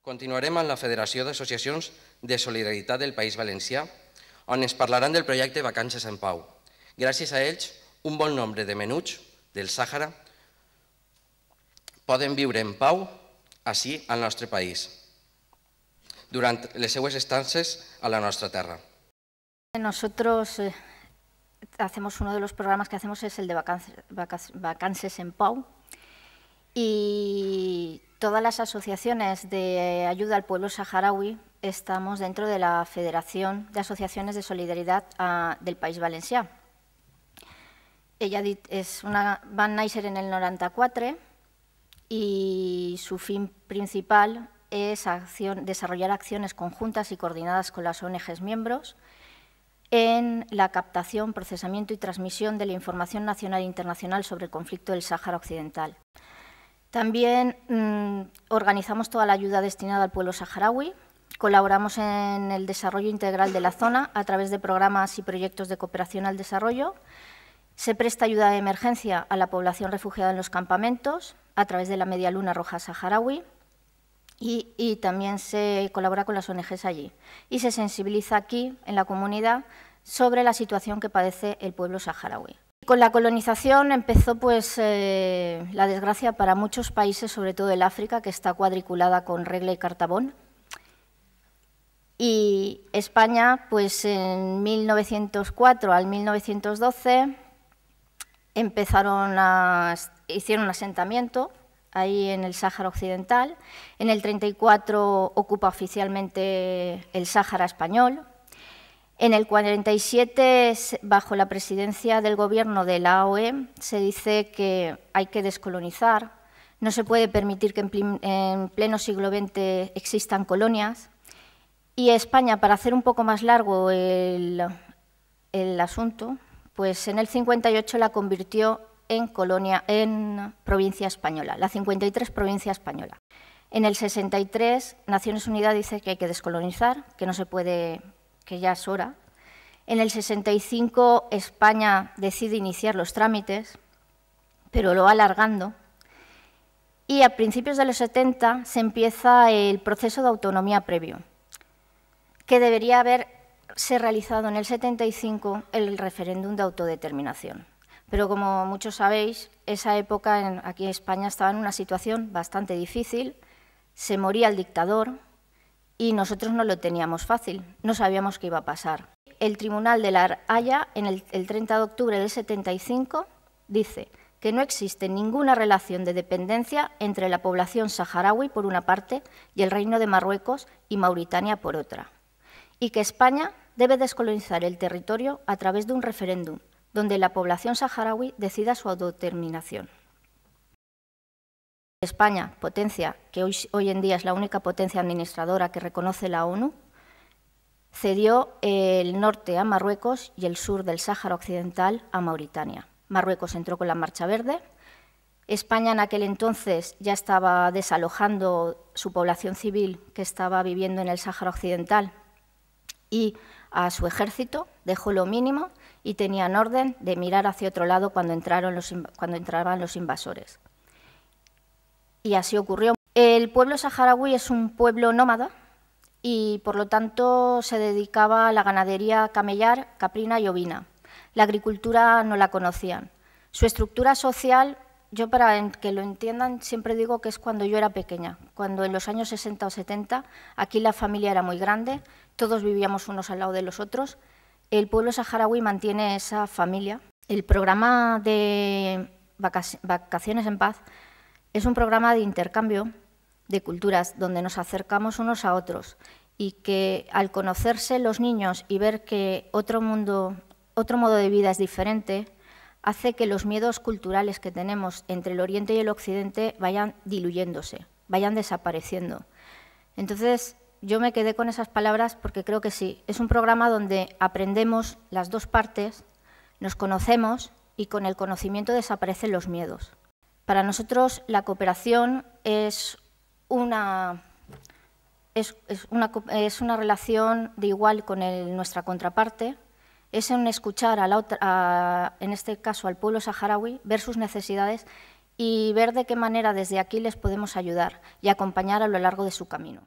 Continuarem amb la Federació d'Associacions de Solidaritat del País Valencià, on ens parlaran del projecte Vacances en Pau. Gràcies a ells, un bon nombre de menuts del Sàhara poden viure en pau ací al nostre país, durant les seues estances a la nostra terra. Nosotros hacemos uno de los programas que hacemos es el de Vacances en Pau, y todas las asociaciones de ayuda al pueblo saharaui estamos dentro de la Federación de Asociaciones de Solidaridad del País Valencià. Ella van néixer en el 94 y su fin principal es desarrollar acciones conjuntas y coordinadas con las ONGs miembros en la captación, procesamiento y transmisión de la información nacional e internacional sobre el conflicto del Sáhara Occidental. También organizamos toda la ayuda destinada al pueblo saharaui, colaboramos en el desarrollo integral de la zona a través de programas y proyectos de cooperación al desarrollo, se presta ayuda de emergencia a la población refugiada en los campamentos a través de la Media Luna Roja Saharaui y también se colabora con las ONGs allí. Y se sensibiliza aquí, en la comunidad, sobre la situación que padece el pueblo saharaui. Con la colonización empezó la desgracia para muchos países, sobre todo el África, que está cuadriculada con regla y cartabón. Y España, en 1904 al 1912, hicieron un asentamiento ahí en el Sáhara Occidental. En el 34 ocupa oficialmente el Sáhara español. En el 47, bajo la presidencia del gobierno de la OE, se dice que hay que descolonizar, no se puede permitir que en pleno siglo XX existan colonias, y España, para hacer un poco más largo el asunto, en el 58 la convirtió en provincia española, la 53 provincia española. En el 63, Naciones Unidas dice que hay que descolonizar, que no se puede, que ya es hora. En el 65 España decide iniciar los trámites, pero lo va alargando. Y a principios de los 70 se empieza el proceso de autonomía previo, que debería haberse realizado en el 75 el referéndum de autodeterminación. Pero como muchos sabéis, esa época aquí en España estaba en una situación bastante difícil, se moría el dictador, y nosotros no lo teníamos fácil, no sabíamos qué iba a pasar. El Tribunal de la Haya, el 30 de octubre del 75, dice que no existe ninguna relación de dependencia entre la población saharaui, por una parte, y el Reino de Marruecos y Mauritania, por otra, y que España debe descolonizar el territorio a través de un referéndum, donde la población saharaui decida su autodeterminación. España, potencia que hoy en día es la única potencia administradora que reconoce la ONU, cedió el norte a Marruecos y el sur del Sáhara Occidental a Mauritania. Marruecos entró con la Marcha Verde. España en aquel entonces ya estaba desalojando su población civil que estaba viviendo en el Sáhara Occidental y a su ejército dejó lo mínimo y tenían orden de mirar hacia otro lado cuando entraban los invasores. Y así ocurrió. El pueblo saharaui es un pueblo nómada y, por lo tanto, se dedicaba a la ganadería camellar, caprina y ovina. La agricultura no la conocían. Su estructura social, yo para que lo entiendan, siempre digo que es cuando yo era pequeña, cuando en los años 60 o 70 aquí la familia era muy grande, todos vivíamos unos al lado de los otros. El pueblo saharaui mantiene esa familia. El programa de Vacaciones en Paz es un programa de intercambio de culturas donde nos acercamos unos a otros y que al conocerse los niños y ver que otro modo de vida es diferente, hace que los miedos culturales que tenemos entre el Oriente y el Occidente vayan diluyéndose, vayan desapareciendo. Entonces, yo me quedé con esas palabras porque creo que sí, es un programa donde aprendemos las dos partes, nos conocemos y con el conocimiento desaparecen los miedos. Para nosotros la cooperación es una relación de igual con nuestra contraparte, es un escuchar en este caso al pueblo saharaui, ver sus necesidades y ver de qué manera desde aquí les podemos ayudar y acompañar a lo largo de su camino.